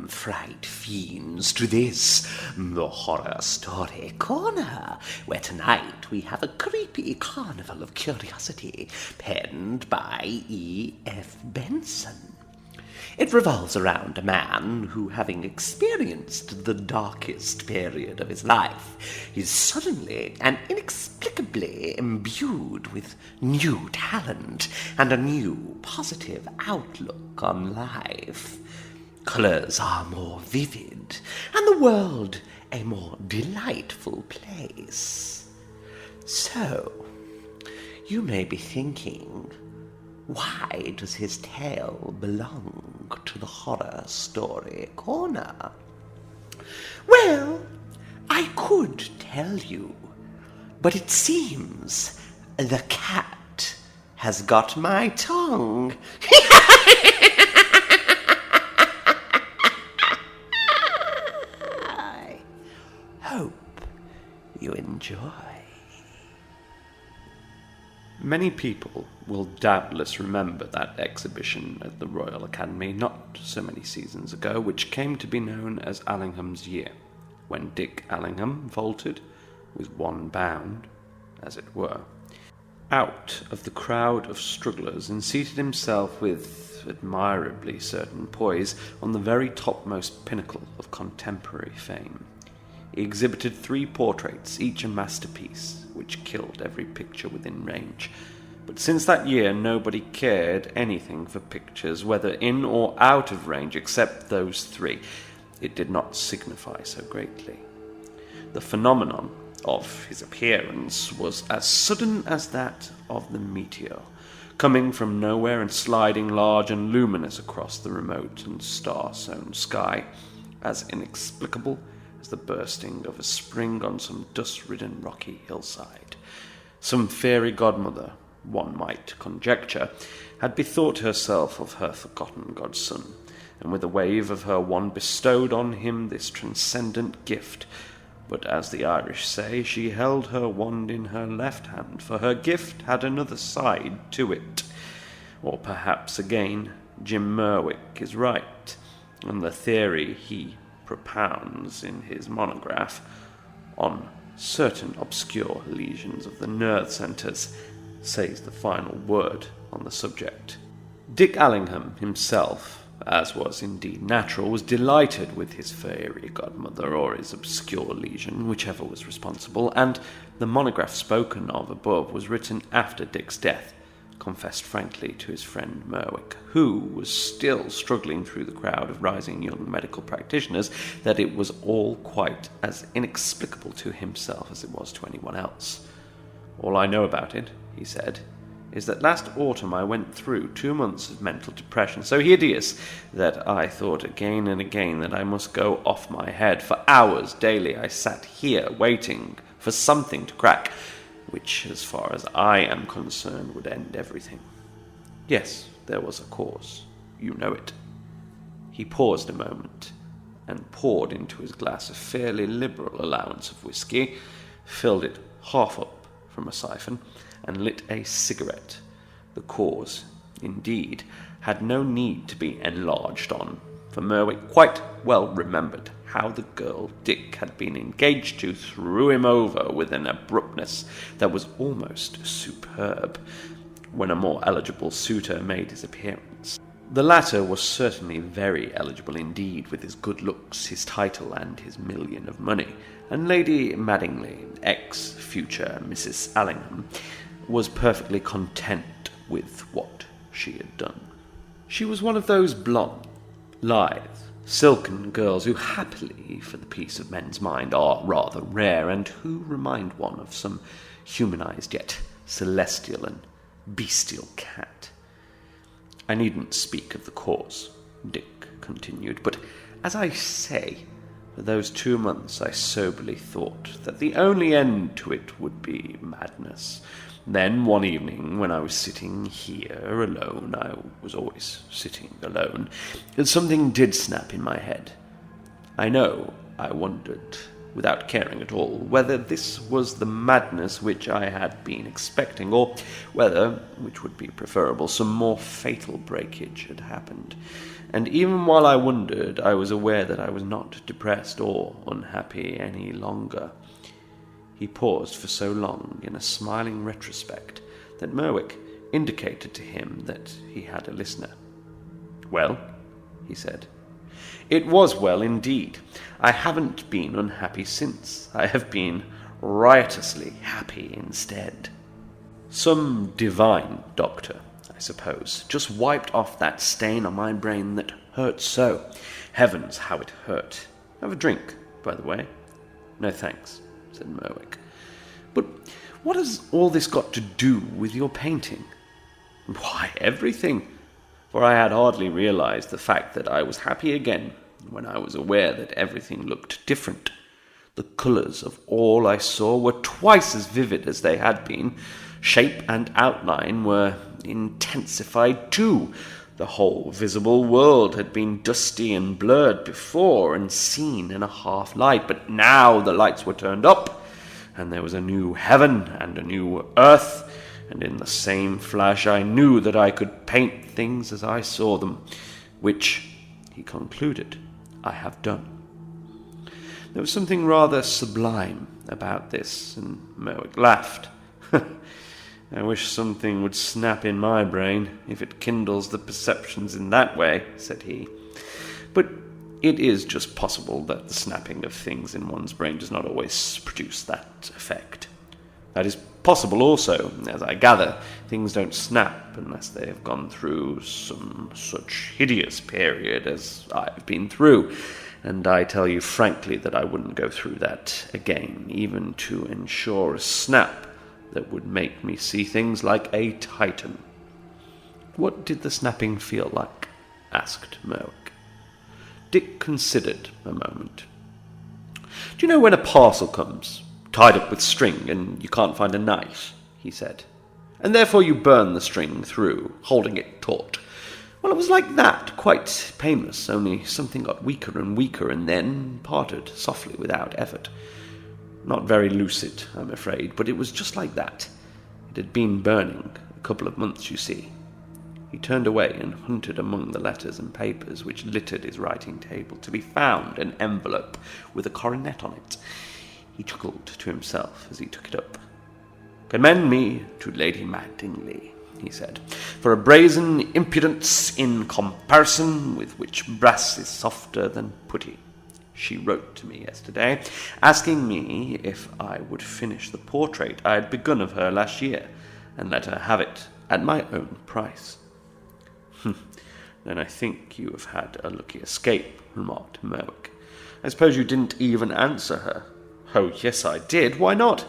Welcome, fright fiends, to this, the Horror Story Corner, where tonight we have a creepy carnival of curiosity penned by E.F. Benson. It revolves around a man who, having experienced the darkest period of his life, is suddenly and inexplicably imbued with new talent and a new positive outlook on life. Colours are more vivid, and the world a more delightful place. So, you may be thinking, why does his tale belong to the Horror Story Corner? Well, I could tell you, but it seems the cat has got my tongue. I hope you enjoy. Many people will doubtless remember that exhibition at the Royal Academy not so many seasons ago, which came to be known as Allingham's Year, when Dick Allingham vaulted, with one bound, as it were, out of the crowd of strugglers and seated himself with admirably certain poise on the very topmost pinnacle of contemporary fame. He exhibited 3 portraits, each a masterpiece, which killed every picture within range. But since that year, nobody cared anything for pictures, whether in or out of range, except those 3. It did not signify so greatly. The phenomenon of his appearance was as sudden as that of the meteor, coming from nowhere and sliding large and luminous across the remote and star-sown sky, as inexplicable as the bursting of a spring on some dust-ridden rocky hillside. Some fairy godmother, one might conjecture, had bethought herself of her forgotten godson, and with a wave of her wand bestowed on him this transcendent gift. But as the Irish say, she held her wand in her left hand, for her gift had another side to it. Or perhaps again, Jim Merwick is right, and the theory he propounds in his monograph on certain obscure lesions of the nerve centres says the final word on the subject. Dick Allingham himself, as was indeed natural, was delighted with his fairy godmother or his obscure lesion, whichever was responsible, and the monograph spoken of above was written after Dick's death, confessed frankly to his friend Merwick, who was still struggling through the crowd of rising young medical practitioners, that it was all quite as inexplicable to himself as it was to anyone else. "All I know about it," he said, "is that last autumn I went through 2 months of mental depression, so hideous that I thought again and again that I must go off my head. For hours daily I sat here waiting for something to crack, which, as far as I am concerned, would end everything. Yes, there was a cause. You know it." He paused a moment, and poured into his glass a fairly liberal allowance of whisky, filled it half up from a siphon, and lit a cigarette. The cause, indeed, had no need to be enlarged on, for Merwick quite well remembered how the girl Dick had been engaged to threw him over with an abruptness that was almost superb, when a more eligible suitor made his appearance. The latter was certainly very eligible indeed, with his good looks, his title, and his million of money, and Lady Madingley, ex-future Mrs. Allingham, was perfectly content with what she had done. She was one of those blonde, lithe, silken girls who happily, for the peace of men's mind, are rather rare, and who remind one of some humanized yet celestial and bestial cat. "I needn't speak of the cause," Dick continued, "but, as I say, for those 2 months I soberly thought that the only end to it would be madness. Then, one evening, when I was sitting here alone — I was always sitting alone — something did snap in my head. I know I wondered, without caring at all, whether this was the madness which I had been expecting, or whether, which would be preferable, some more fatal breakage had happened. And even while I wondered, I was aware that I was not depressed or unhappy any longer. He paused for so long in a smiling retrospect that Merwick indicated to him that he had a listener. "Well," he said. "It was well indeed. I haven't been unhappy since. I have been riotously happy instead. Some divine doctor, I suppose, just wiped off that stain on my brain that hurt so. Heavens, how it hurt. Have a drink, by the way." "No thanks," said Merwick. "But what has all this got to do with your painting?" "Why, everything. For I had hardly realized the fact that I was happy again when I was aware that everything looked different. The colors of all I saw were twice as vivid as they had been. Shape and outline were intensified too. The whole visible world had been dusty and blurred before and seen in a half light, but now the lights were turned up, and there was a new heaven and a new earth, and in the same flash I knew that I could paint things as I saw them, which," he concluded, "I have done." There was something rather sublime about this, and Merwick laughed. "I wish something would snap in my brain, if it kindles the perceptions in that way," said he. "But it is just possible that the snapping of things in one's brain does not always produce that effect. That is possible also, as I gather. Things don't snap unless they have gone through some such hideous period as I have been through, and I tell you frankly that I wouldn't go through that again, even to ensure a snap that would make me see things like a titan." "What did the snapping feel like?" asked Merwick. Dick considered a moment. "Do you know when a parcel comes, tied up with string, and you can't find a knife?" he said. "And therefore you burn the string through, holding it taut. Well, it was like that, quite painless, only something got weaker and weaker and then parted softly without effort. Not very lucid, I'm afraid, but it was just like that. It had been burning a couple of months, you see." He turned away and hunted among the letters and papers which littered his writing table till he found an envelope with a coronet on it. He chuckled to himself as he took it up. "Commend me to Lady Mattingly," he said, "for a brazen impudence in comparison with which brass is softer than putty. She wrote to me yesterday, asking me if I would finish the portrait I had begun of her last year, and let her have it at my own price." "Then I think you have had a lucky escape," remarked Merwick. "I suppose you didn't even answer her?" "Oh, yes, I did. Why not?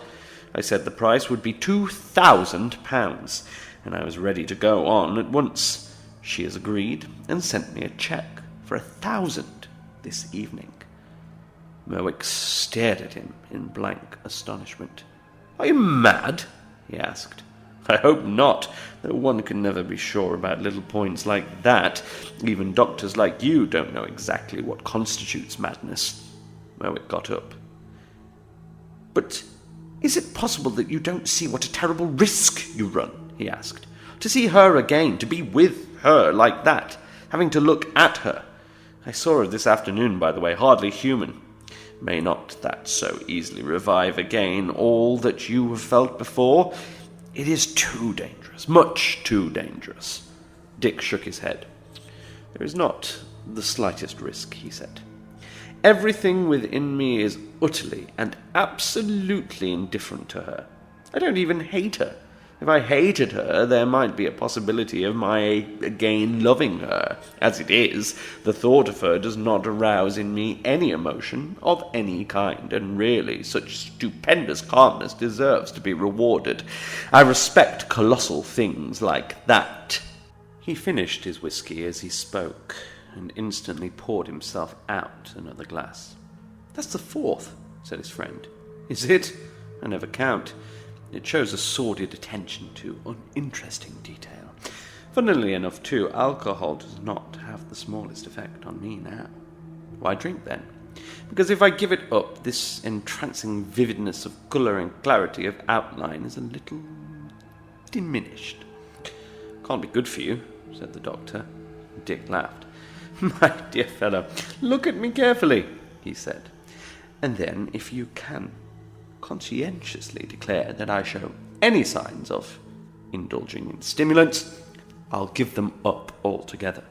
I said the price would be £2,000, and I was ready to go on at once. She has agreed and sent me a cheque for 1,000 this evening." Merwick stared at him in blank astonishment. "Are you mad?" he asked. "I hope not, though one can never be sure about little points like that. Even doctors like you don't know exactly what constitutes madness." Merwick got up. "But is it possible that you don't see what a terrible risk you run?" he asked. "To see her again, to be with her like that, having to look at her. I saw her this afternoon, by the way, hardly human. May not that so easily revive again all that you have felt before? It is too dangerous, much too dangerous." Dick shook his head. "There is not the slightest risk," he said. "Everything within me is utterly and absolutely indifferent to her. I don't even hate her. If I hated her, there might be a possibility of my again loving her. As it is, the thought of her does not arouse in me any emotion of any kind, and really such stupendous calmness deserves to be rewarded. I respect colossal things like that." He finished his whiskey as he spoke, and instantly poured himself out another glass. "That's the fourth," said his friend. "Is it? I never count. It shows a sordid attention to uninteresting detail. Funnily enough, too, alcohol does not have the smallest effect on me now. Why drink, then? Because if I give it up, this entrancing vividness of colour and clarity of outline is a little diminished." "Can't be good for you," said the doctor. Dick laughed. My dear fellow, look at me carefully, he said, and then, if you can conscientiously declare that I show any signs of indulging in stimulants, I'll give them up altogether.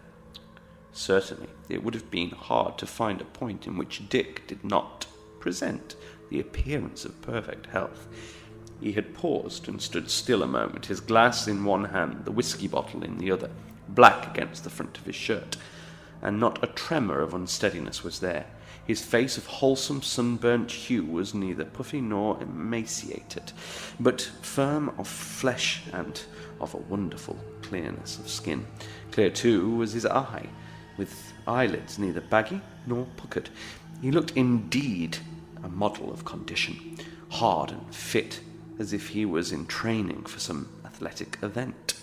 Certainly, it would have been hard to find a point in which Dick did not present the appearance of perfect health. He had paused and stood still a moment, his glass in one hand, the whisky bottle in the other, black against the front of his shirt, and not a tremor of unsteadiness was there. His face of wholesome sunburnt hue was neither puffy nor emaciated, but firm of flesh and of a wonderful clearness of skin. Clear, too, was his eye, with eyelids neither baggy nor puckered. He looked indeed a model of condition, hard and fit, as if he was in training for some athletic event.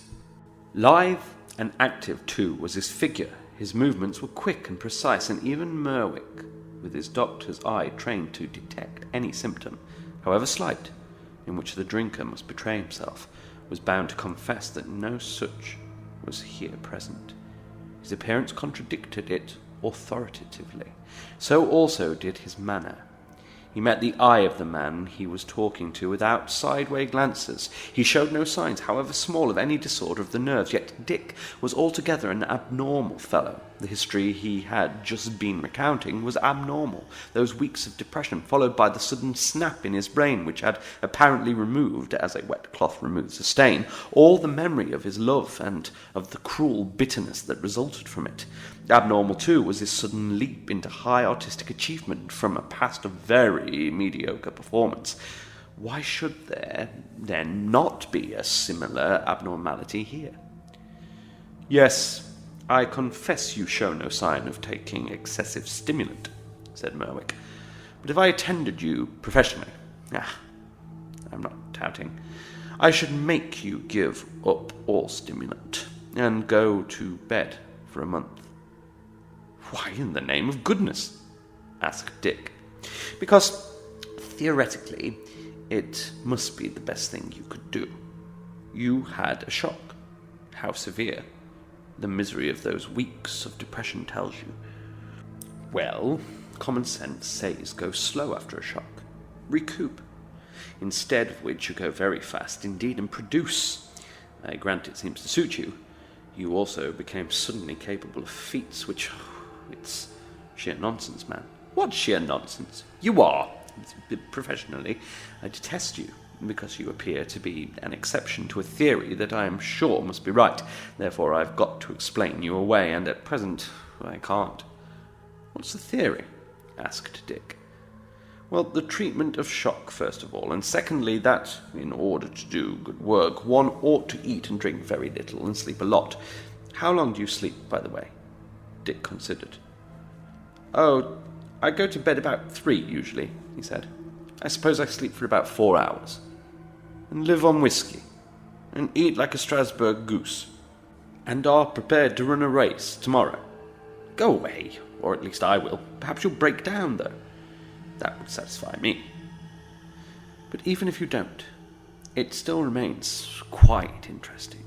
Lithe and active, too, was his figure. His movements were quick and precise, and even Merwick, with his doctor's eye trained to detect any symptom, however slight, in which the drinker must betray himself, was bound to confess that no such was here present. His appearance contradicted it authoritatively. So also did his manner. He met the eye of the man he was talking to without sideway glances. He showed no signs, however small, of any disorder of the nerves, yet Dick was altogether an abnormal fellow. The history he had just been recounting was abnormal. Those weeks of depression, followed by the sudden snap in his brain, which had apparently removed, as a wet cloth removes a stain, all the memory of his love and of the cruel bitterness that resulted from it. Abnormal, too, was his sudden leap into high artistic achievement from a past of very mediocre performance. Why should there, then, not be a similar abnormality here? Yes, I confess you show no sign of taking excessive stimulant, said Merwick. But if I attended you professionally, I'm not doubting, I should make you give up all stimulant and go to bed for a month. Why, in the name of goodness? Asked Dick. Because, theoretically, it must be the best thing you could do. You had a shock. How severe? The misery of those weeks of depression tells you. Well, common sense says go slow after a shock. Recoup. Instead of which you go very fast indeed and produce. I grant it seems to suit you. You also became suddenly capable of feats which... It's sheer nonsense, man. What sheer nonsense? You are. Professionally, I detest you, because you appear to be an exception to a theory that I am sure must be right. Therefore, I've got to explain you away, and at present, I can't. What's the theory? Asked Dick. Well, the treatment of shock, first of all, and secondly, that, in order to do good work, one ought to eat and drink very little and sleep a lot. How long do you sleep, by the way? Dick considered. Oh, I go to bed about 3, usually, he said. I suppose I sleep for about 4 hours. And live on whiskey. And eat like a Strasbourg goose. And are prepared to run a race tomorrow. Go away, or at least I will. Perhaps you'll break down, though. That would satisfy me. But even if you don't, it still remains quite interesting.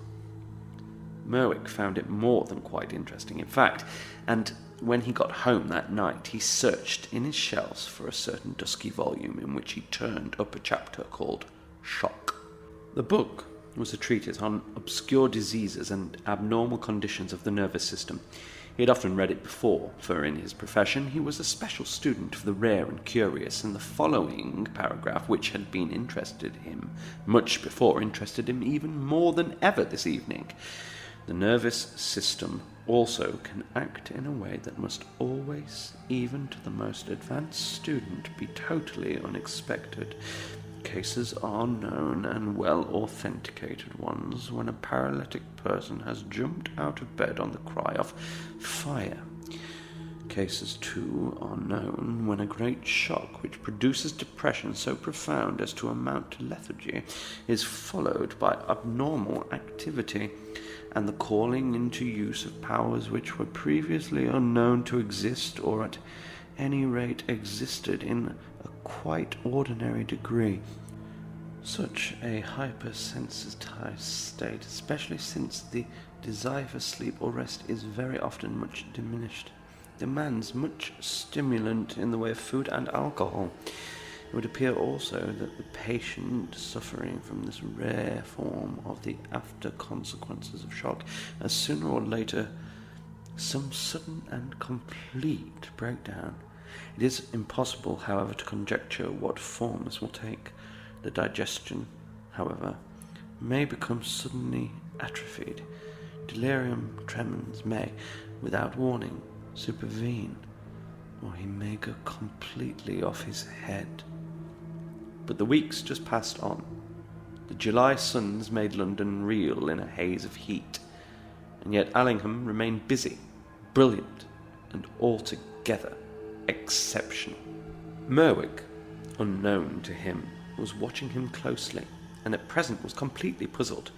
Merwick found it more than quite interesting, in fact, and when he got home that night, he searched in his shelves for a certain dusky volume in which he turned up a chapter called Shock. The book was a treatise on obscure diseases and abnormal conditions of the nervous system. He had often read it before, for in his profession he was a special student of the rare and curious, and the following paragraph, which had been interested him much before, interested him even more than ever this evening. The nervous system also can act in a way that must always, even to the most advanced student, be totally unexpected. Cases are known and well authenticated ones when a paralytic person has jumped out of bed on the cry of fire. Cases, too, are known when a great shock which produces depression so profound as to amount to lethargy is followed by abnormal activity, and the calling into use of powers which were previously unknown to exist, or at any rate existed in a quite ordinary degree. Such a hypersensitized state, especially since the desire for sleep or rest is very often much diminished, demands much stimulant in the way of food and alcohol. It would appear also that the patient suffering from this rare form of the after consequences of shock has sooner or later some sudden and complete breakdown. It is impossible, however, to conjecture what form this will take. The digestion, however, may become suddenly atrophied. Delirium tremens may, without warning, supervene, or he may go completely off his head. But the weeks just passed on. The July suns made London reel in a haze of heat, and yet Allingham remained busy, brilliant, and altogether exceptional. Merwick, unknown to him, was watching him closely, and at present was completely puzzled.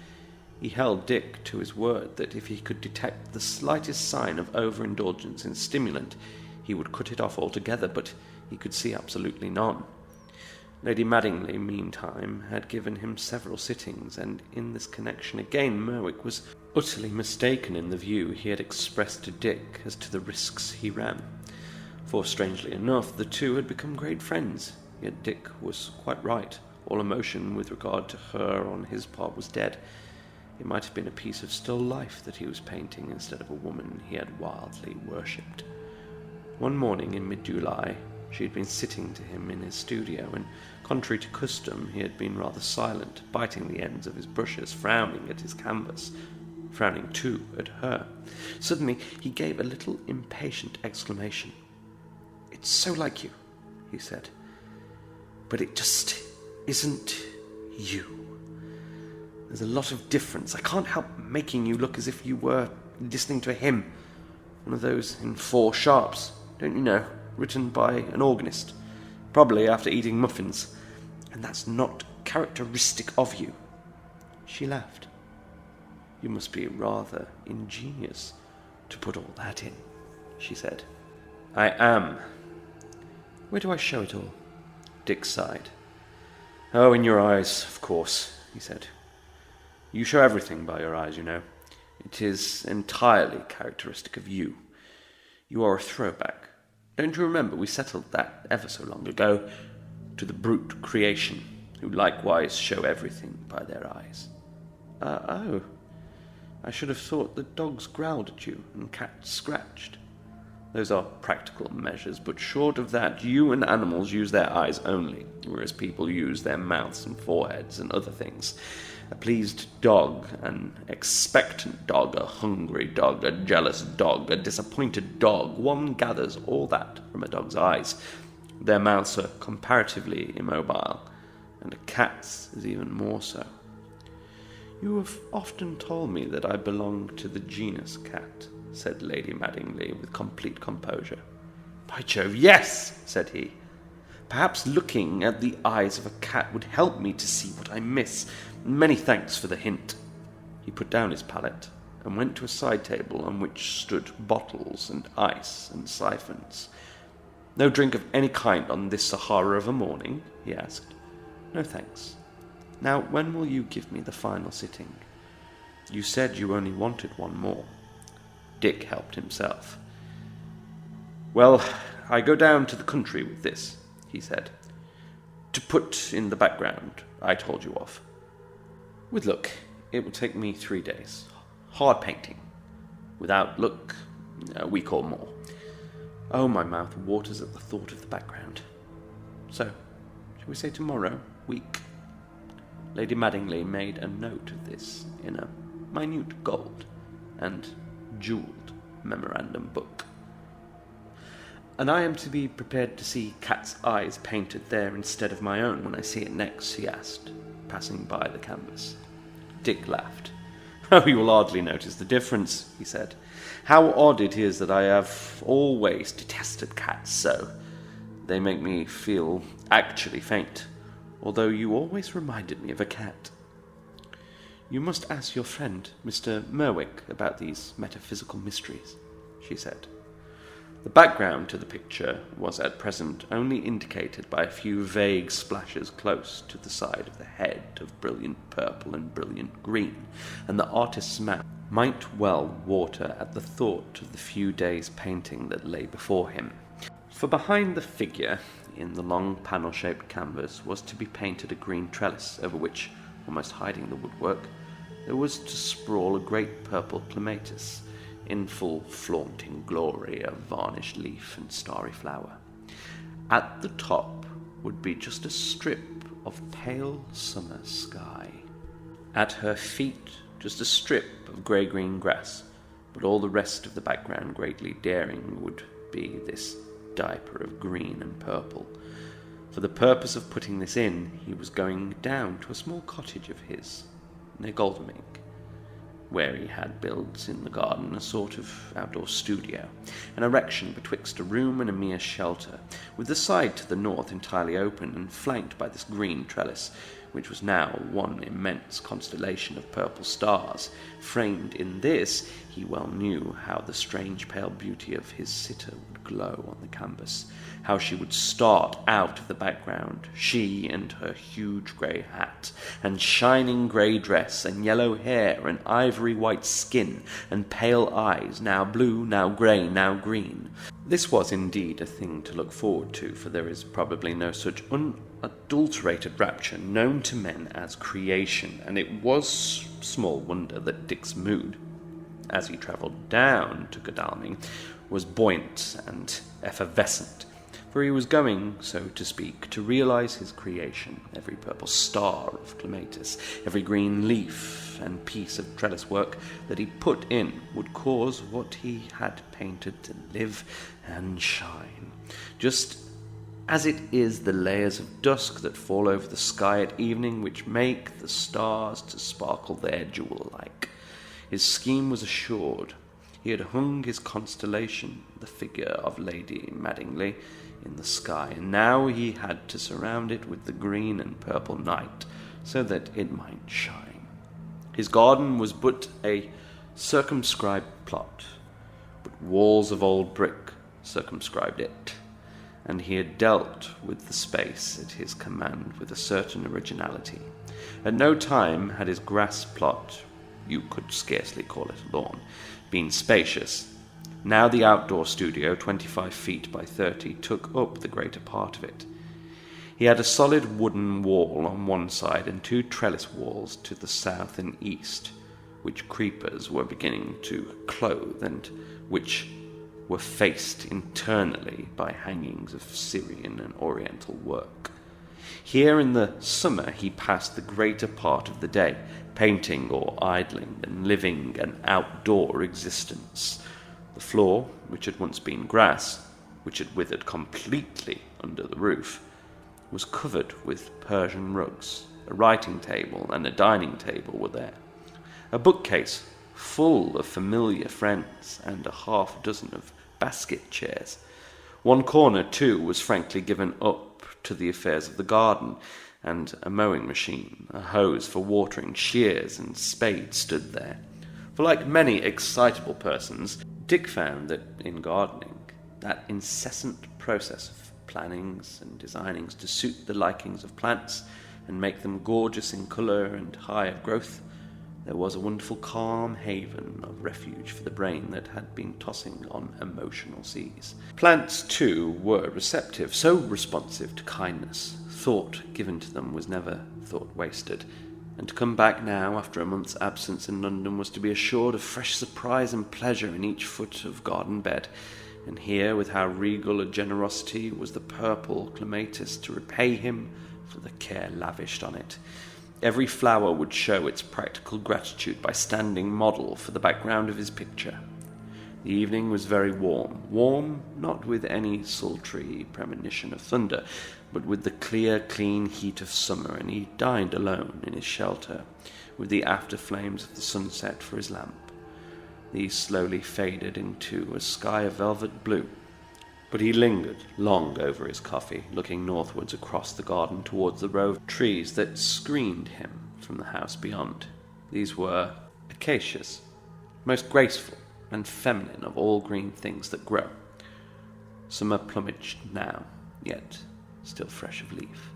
He held Dick to his word that if he could detect the slightest sign of overindulgence in stimulant, he would cut it off altogether, but he could see absolutely none. Lady Madingley, meantime, had given him several sittings, and in this connection again Merwick was utterly mistaken in the view he had expressed to Dick as to the risks he ran. For, strangely enough, the two had become great friends, yet Dick was quite right. All emotion with regard to her on his part was dead. It might have been a piece of still life that he was painting instead of a woman he had wildly worshipped. One morning in mid-July, she had been sitting to him in his studio, and, contrary to custom, he had been rather silent, biting the ends of his brushes, frowning at his canvas, frowning too at her. Suddenly he gave a little impatient exclamation. "It's so like you," he said, "but it just isn't you. There's a lot of difference. I can't help making you look as if you were listening to a hymn, one of those in 4 sharps, don't you know, written by an organist, probably after eating muffins, and that's not characteristic of you." She laughed. "You must be rather ingenious to put all that in," she said. "I am." "Where do I show it all?" Dick sighed. "Oh, in your eyes, of course," he said. "You show everything by your eyes, you know. It is entirely characteristic of you. You are a throwback. Don't you remember we settled that ever so long ago? To the brute creation, who likewise show everything by their eyes." Oh. I should have thought that dogs growled at you and cats scratched. Those are practical measures, but short of that, you and animals use their eyes only, whereas people use their mouths and foreheads and other things. A pleased dog, an expectant dog, a hungry dog, a jealous dog, a disappointed dog, one gathers all that from a dog's eyes. Their mouths are comparatively immobile, and a cat's is even more so. "You have often told me that I belong to the genus cat," said Lady Madingley with complete composure. "By Jove, yes," said he. "Perhaps looking at the eyes of a cat would help me to see what I miss. Many thanks for the hint." He put down his palette and went to a side table on which stood bottles and ice and siphons. "No drink of any kind on this Sahara of a morning?" he asked. "No thanks. Now, when will you give me the final sitting? You said you only wanted one more." Dick helped himself. "Well, I go down to the country with this," he said, "to put in the background I told you of. With luck, it will take me 3 days. Hard painting. Without luck, a week or more. Oh, my mouth waters at the thought of the background. So, shall we say tomorrow week?" Lady Madingley made a note of this in a minute gold and jewelled memorandum book. "And I am to be prepared to see cat's eyes painted there instead of my own when I see it next?" he asked, passing by the canvas. Dick laughed. "Oh, you will hardly notice the difference," he said. "How odd it is that I have always detested cats so. They make me feel actually faint, although you always reminded me of a cat." "You must ask your friend, Mr. Merwick, about these metaphysical mysteries," she said. The background to the picture was at present only indicated by a few vague splashes close to the side of the head of brilliant purple and brilliant green, and the artist's mouth might well water at the thought of the few days' painting that lay before him. For behind the figure, in the long panel-shaped canvas, was to be painted a green trellis, over which, almost hiding the woodwork, there was to sprawl a great purple clematis, in full flaunting glory of varnished leaf and starry flower. At the top would be just a strip of pale summer sky. At her feet, just a strip of grey-green grass, but all the rest of the background, greatly daring, would be this diaper of green and purple. For the purpose of putting this in, he was going down to a small cottage of his, near Godalming, where he had built in the garden a sort of outdoor studio, an erection betwixt a room and a mere shelter, with the side to the north entirely open and flanked by this green trellis, which was now one immense constellation of purple stars. Framed in this, he well knew how the strange pale beauty of his sitter would glow on the canvas, how she would start out of the background, she and her huge grey hat, and shining grey dress, and yellow hair, and ivory white skin, and pale eyes, now blue, now grey, now green. This was indeed a thing to look forward to, for there is probably no such unadulterated rapture known to men as creation, and it was small wonder that Dick's mood, as he travelled down to Godalming, was buoyant and effervescent, for he was going, so to speak, to realize his creation. Every purple star of clematis, every green leaf and piece of trellis work that he put in would cause what he had painted to live and shine, just as it is the layers of dusk that fall over the sky at evening which make the stars to sparkle there jewel-like. His scheme was assured. He had hung his constellation, the figure of Lady Madingley, in the sky, and now he had to surround it with the green and purple night, so that it might shine. His garden was but a circumscribed plot, but walls of old brick circumscribed it, and he had dealt with the space at his command with a certain originality. At no time had his grass plot, you could scarcely call it a lawn, been spacious. Now the outdoor studio, 25 feet by 30, took up the greater part of it. He had a solid wooden wall on one side and two trellis walls to the south and east, which creepers were beginning to clothe, and which were faced internally by hangings of Syrian and Oriental work. Here in the summer he passed the greater part of the day, painting or idling and living an outdoor existence. The floor, which had once been grass, which had withered completely under the roof, was covered with Persian rugs. A writing table and a dining table were there. A bookcase full of familiar friends, and a half-dozen of basket chairs. One corner, too, was frankly given up to the affairs of the garden, and a mowing machine, a hose for watering, shears and spades stood there. For like many excitable persons, Dick found that in gardening, that incessant process of plannings and designings to suit the likings of plants and make them gorgeous in colour and high of growth, there was a wonderful calm haven of refuge for the brain that had been tossing on emotional seas. Plants, too, were receptive, so responsive to kindness. Thought given to them was never thought wasted, and to come back now after a month's absence in London was to be assured of fresh surprise and pleasure in each foot of garden bed. And here, with how regal a generosity was the purple clematis to repay him for the care lavished on it. Every flower would show its practical gratitude by standing model for the background of his picture. The evening was very warm, not with any sultry premonition of thunder, but with the clear, clean heat of summer, and he dined alone in his shelter, with the after flames of the sunset for his lamp. These slowly faded into a sky of velvet blue, but he lingered long over his coffee, looking northwards across the garden towards the row of trees that screened him from the house beyond. These were acacias, most graceful and feminine of all green things that grow, Summer plumaged now, yet still fresh of leaf.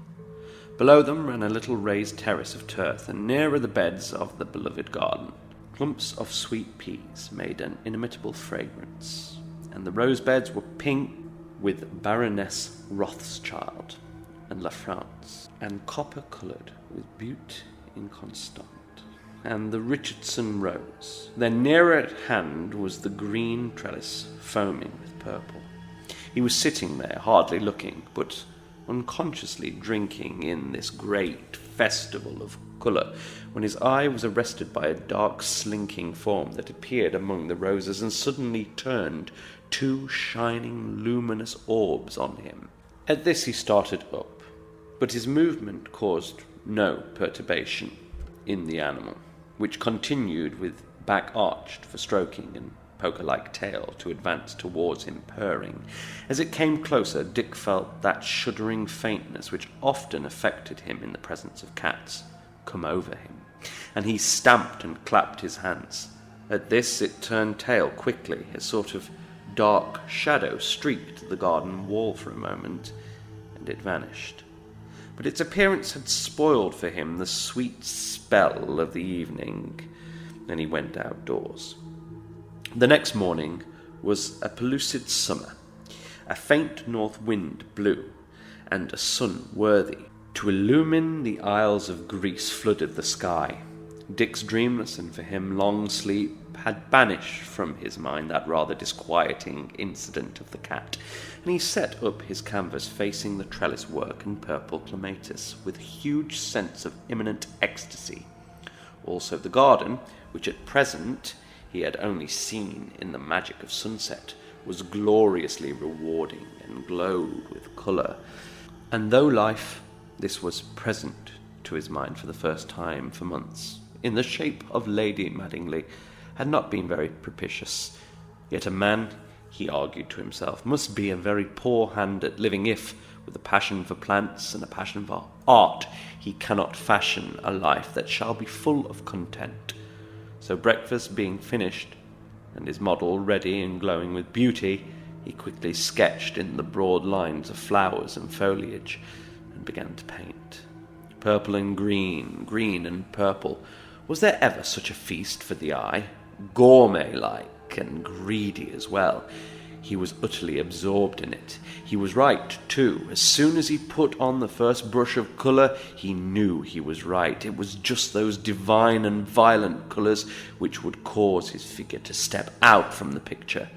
Below them ran a little raised terrace of turf, and nearer the beds of the beloved garden, clumps of sweet peas made an inimitable fragrance, and the rose beds were pink with Baroness Rothschild and La France, and copper-coloured with Butte Inconstant, and the Richardson rose. Then nearer at hand was the green trellis foaming with purple. He was sitting there, hardly looking, but unconsciously drinking in this great festival of colour, when his eye was arrested by a dark slinking form that appeared among the roses and suddenly turned two shining luminous orbs on him. At this he started up, but his movement caused no perturbation in the animal, which continued with back arched for stroking and poker-like tail to advance towards him, purring. As it came closer, Dick felt that shuddering faintness which often affected him in the presence of cats come over him, and he stamped and clapped his hands. At this it turned tail quickly. A sort of dark shadow streaked the garden wall for a moment, and it vanished. But its appearance had spoiled for him the sweet spell of the evening, and he went outdoors. The next morning was a pellucid summer. A faint north wind blew, and a sun worthy to illumine the Isles of Greece flooded the sky. Dick's dreamless and for him long sleep had banished from his mind that rather disquieting incident of the cat, and he set up his canvas facing the trellis work and purple clematis with a huge sense of imminent ecstasy. Also the garden, which at present he had only seen in the magic of sunset, was gloriously rewarding and glowed with colour. And though life, this was present to his mind for the first time for months, in the shape of Lady Madingley, had not been very propitious, yet a man, he argued to himself, must be a very poor hand at living if, with a passion for plants and a passion for art, he cannot fashion a life that shall be full of content. So breakfast being finished, and his model ready and glowing with beauty, he quickly sketched in the broad lines of flowers and foliage, and began to paint. Purple and green, green and purple. Was there ever such a feast for the eye? Gourmet-like and greedy as well. He was utterly absorbed in it. He was right, too. As soon as he put on the first brush of colour, he knew he was right. It was just those divine and violent colours which would cause his figure to step out from the picture.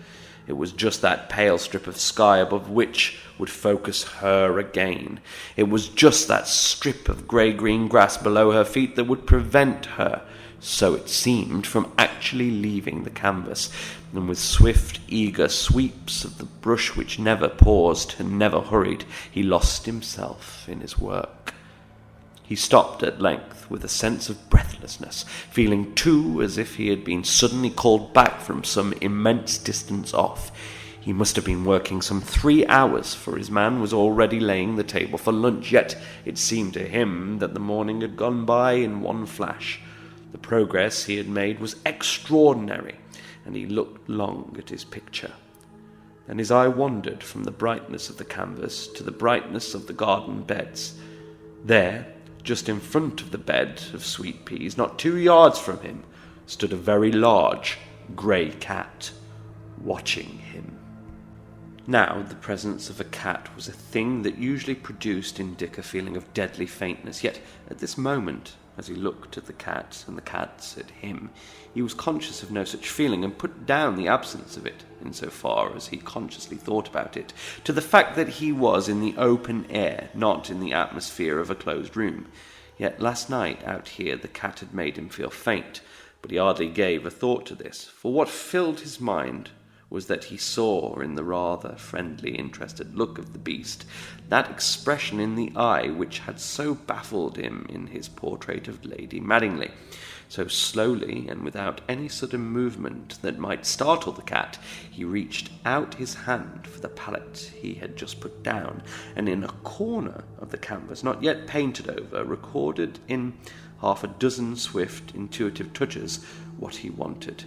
It was just that pale strip of sky above which would focus her again. It was just that strip of grey-green grass below her feet that would prevent her, so it seemed, from actually leaving the canvas. And with swift, eager sweeps of the brush which never paused and never hurried, he lost himself in his work. He stopped at length with a sense of breathlessness, feeling too as if he had been suddenly called back from some immense distance off. He must have been working some 3 hours, for his man was already laying the table for lunch, yet it seemed to him that the morning had gone by in one flash. The progress he had made was extraordinary, and he looked long at his picture. Then his eye wandered from the brightness of the canvas to the brightness of the garden beds. There, just in front of the bed of sweet peas, not 2 yards from him, stood a very large grey cat, watching him. Now the presence of a cat was a thing that usually produced in Dick a feeling of deadly faintness, yet at this moment, as he looked at the cat and the cats at him, he was conscious of no such feeling, and put down the absence of it, in so far as he consciously thought about it, to the fact that he was in the open air, not in the atmosphere of a closed room. Yet last night out here the cat had made him feel faint, but he hardly gave a thought to this, for what filled his mind was that he saw in the rather friendly, interested look of the beast that expression in the eye which had so baffled him in his portrait of Lady Madingley. So slowly, and without any sudden movement that might startle the cat, he reached out his hand for the palette he had just put down, and in a corner of the canvas, not yet painted over, recorded in half a dozen swift, intuitive touches what he wanted.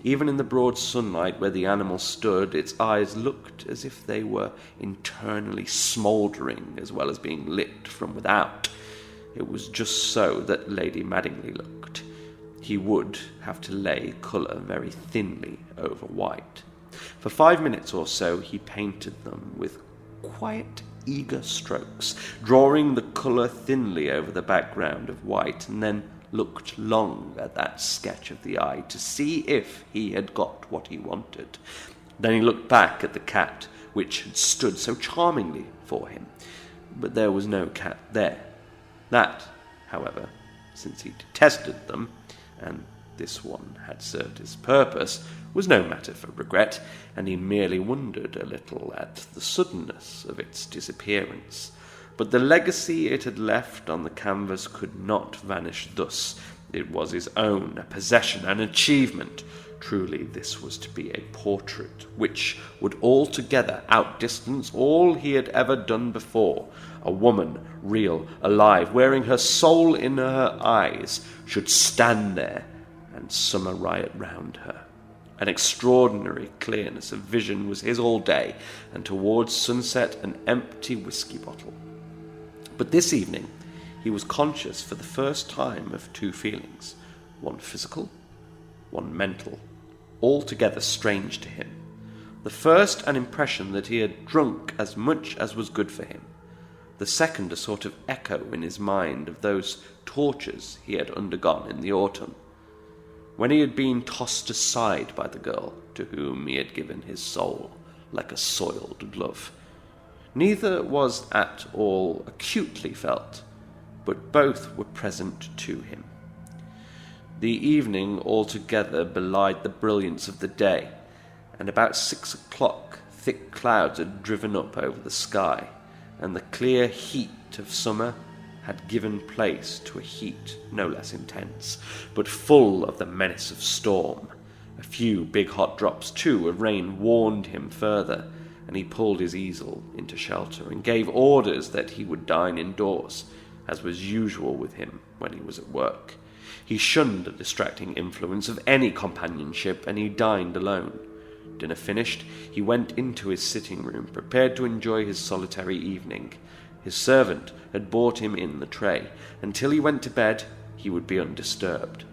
Even in the broad sunlight where the animal stood, its eyes looked as if they were internally smouldering as well as being lit from without. It was just so that Lady Madingley looked. He would have to lay colour very thinly over white. For 5 minutes or so he painted them with quiet, eager strokes, drawing the colour thinly over the background of white, and then looked long at that sketch of the eye to see if he had got what he wanted. Then he looked back at the cat, which had stood so charmingly for him, but there was no cat there. That, however, since he detested them, and this one had served his purpose, was no matter for regret, and he merely wondered a little at the suddenness of its disappearance. But the legacy it had left on the canvas could not vanish thus. It was his own, a possession, an achievement. Truly, this was to be a portrait which would altogether outdistance all he had ever done before. A woman, real, alive, wearing her soul in her eyes, should stand there, and summer riot round her. An extraordinary clearness of vision was his all day, and towards sunset an empty whisky bottle. But this evening he was conscious for the first time of two feelings, one physical, one mental, altogether strange to him. The first an impression that he had drunk as much as was good for him. The second a sort of echo in his mind of those tortures he had undergone in the autumn, when he had been tossed aside by the girl to whom he had given his soul like a soiled glove. Neither was at all acutely felt, but both were present to him. The evening altogether belied the brilliance of the day, and about 6 o'clock thick clouds had driven up over the sky, and the clear heat of summer had given place to a heat no less intense, but full of the menace of storm. A few big hot drops, too, of rain warned him further, and he pulled his easel into shelter and gave orders that he would dine indoors, as was usual with him when he was at work. He shunned the distracting influence of any companionship, and he dined alone. Dinner finished, he went into his sitting room, prepared to enjoy his solitary evening. His servant had brought him in the tray. Until he went to bed, he would be undisturbed.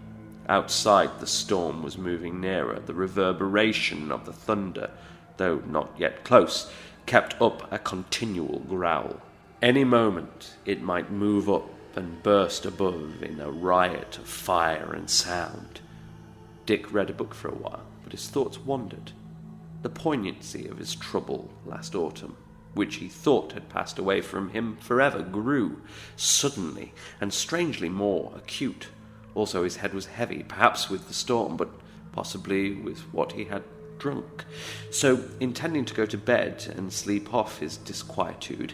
Outside, the storm was moving nearer. The reverberation of the thunder, though not yet close, kept up a continual growl. Any moment it might move up and burst above in a riot of fire and sound. Dick read a book for a while, but his thoughts wandered. The poignancy of his trouble last autumn, which he thought had passed away from him forever, grew suddenly and strangely more acute. Also his head was heavy, perhaps with the storm, but possibly with what he had drunk. So, intending to go to bed and sleep off his disquietude,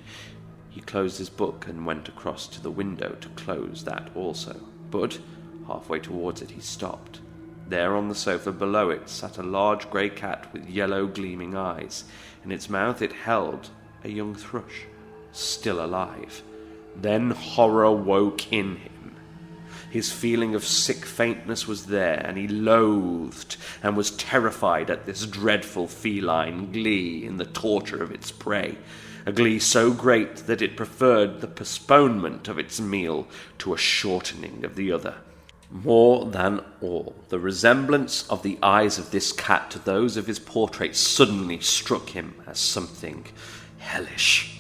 he closed his book and went across to the window to close that also. But, halfway towards it, he stopped. There on the sofa below it sat a large grey cat with yellow gleaming eyes. In its mouth it held a young thrush, still alive. Then horror woke in him. His feeling of sick faintness was there, and he loathed and was terrified at this dreadful feline glee in the torture of its prey, a glee so great that it preferred the postponement of its meal to a shortening of the other. More than all, the resemblance of the eyes of this cat to those of his portrait suddenly struck him as something hellish.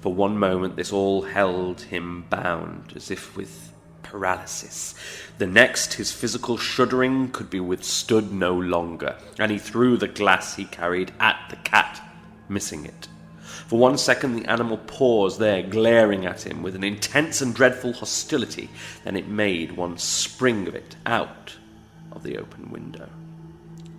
For one moment this all held him bound, as if with paralysis. The next, his physical shuddering could be withstood no longer, and he threw the glass he carried at the cat, missing it. For 1 second the animal paused there, glaring at him with an intense and dreadful hostility. Then it made one spring of it out of the open window.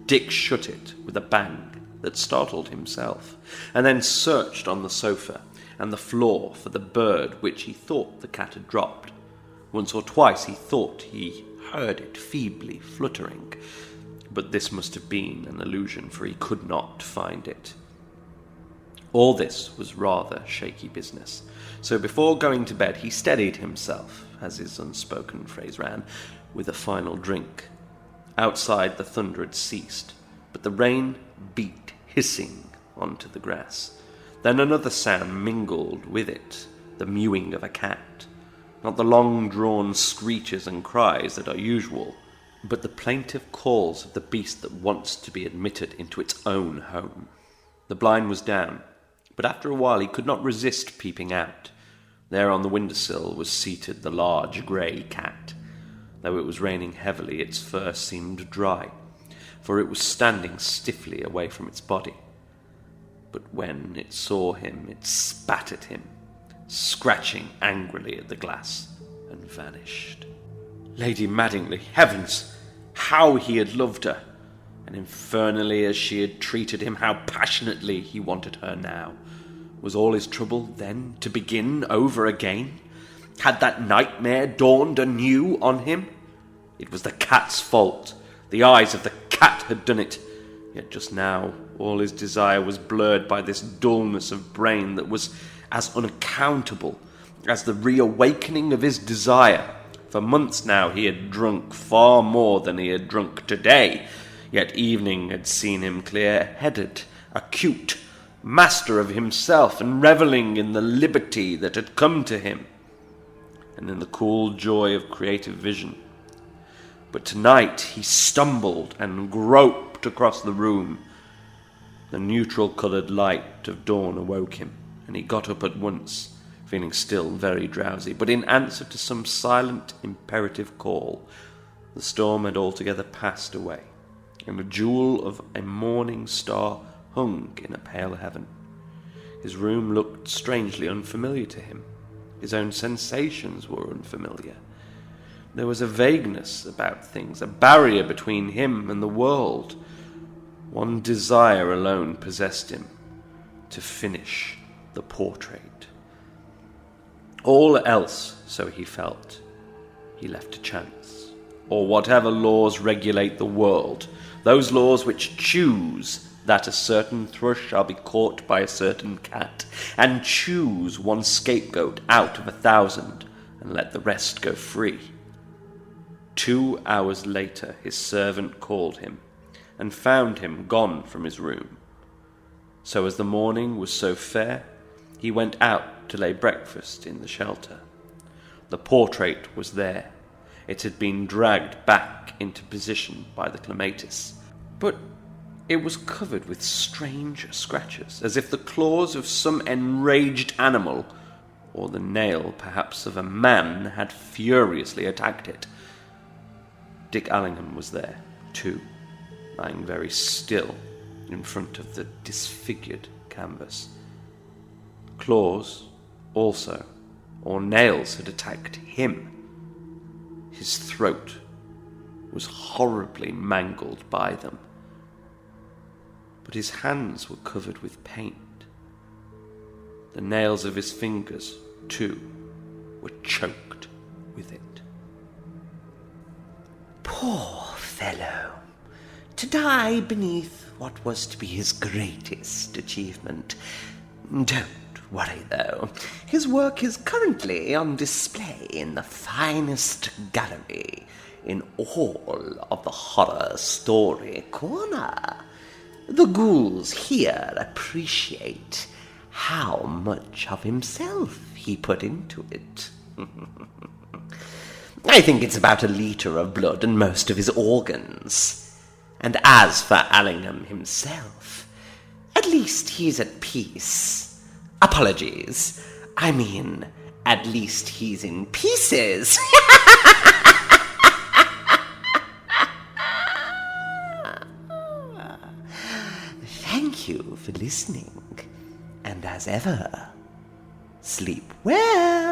Dick shut it with a bang that startled himself, and then searched on the sofa and the floor for the bird which he thought the cat had dropped. Once or twice he thought he heard it feebly fluttering, but this must have been an illusion, for he could not find it. All this was rather shaky business, so before going to bed he steadied himself, as his unspoken phrase ran, with a final drink. Outside, the thunder had ceased, but the rain beat hissing onto the grass. Then another sound mingled with it, the mewing of a cat. Not the long-drawn screeches and cries that are usual, but the plaintive calls of the beast that wants to be admitted into its own home. The blind was down, but after a while he could not resist peeping out. There on the windowsill was seated the large grey cat. Though it was raining heavily, its fur seemed dry, for it was standing stiffly away from its body. But when it saw him, it spat at him, scratching angrily at the glass, and vanished. Lady Madingley, heavens! How he had loved her! And infernally as she had treated him, how passionately he wanted her now. Was all his trouble, then, to begin over again? Had that nightmare dawned anew on him? It was the cat's fault. The eyes of the cat had done it. Yet just now, all his desire was blurred by this dullness of brain that was as unaccountable as the reawakening of his desire. For months now he had drunk far more than he had drunk today, yet evening had seen him clear-headed, acute, master of himself, and revelling in the liberty that had come to him, and in the cool joy of creative vision. But tonight he stumbled and groped across the room. The neutral-coloured light of dawn awoke him, and he got up at once, feeling still very drowsy. But in answer to some silent, imperative call, the storm had altogether passed away, and a jewel of a morning star hung in a pale heaven. His room looked strangely unfamiliar to him. His own sensations were unfamiliar. There was a vagueness about things, a barrier between him and the world. One desire alone possessed him: to finish the portrait. All else, so he felt, he left to chance, or whatever laws regulate the world, those laws which choose that a certain thrush shall be caught by a certain cat, and choose one scapegoat out of 1,000, and let the rest go free. 2 hours later his servant called him, and found him gone from his room. So as the morning was so fair, he went out to lay breakfast in the shelter. The portrait was there. It had been dragged back into position by the clematis, but it was covered with strange scratches, as if the claws of some enraged animal, or the nail, perhaps, of a man, had furiously attacked it. Dick Allingham was there, too, lying very still in front of the disfigured canvas. Claws, also, or nails had attacked him. His throat was horribly mangled by them, but his hands were covered with paint. The nails of his fingers, too, were choked with it. Poor fellow! To die beneath what was to be his greatest achievement. Don't worry, though. His work is currently on display in the finest gallery in all of the horror story corner. The ghouls here appreciate how much of himself he put into it. I think it's about 1 liter of blood and most of his organs. And as for Allingham himself, at least he's at peace. Apologies. I mean, at least he's in pieces. Thank you for listening. And as ever, sleep well.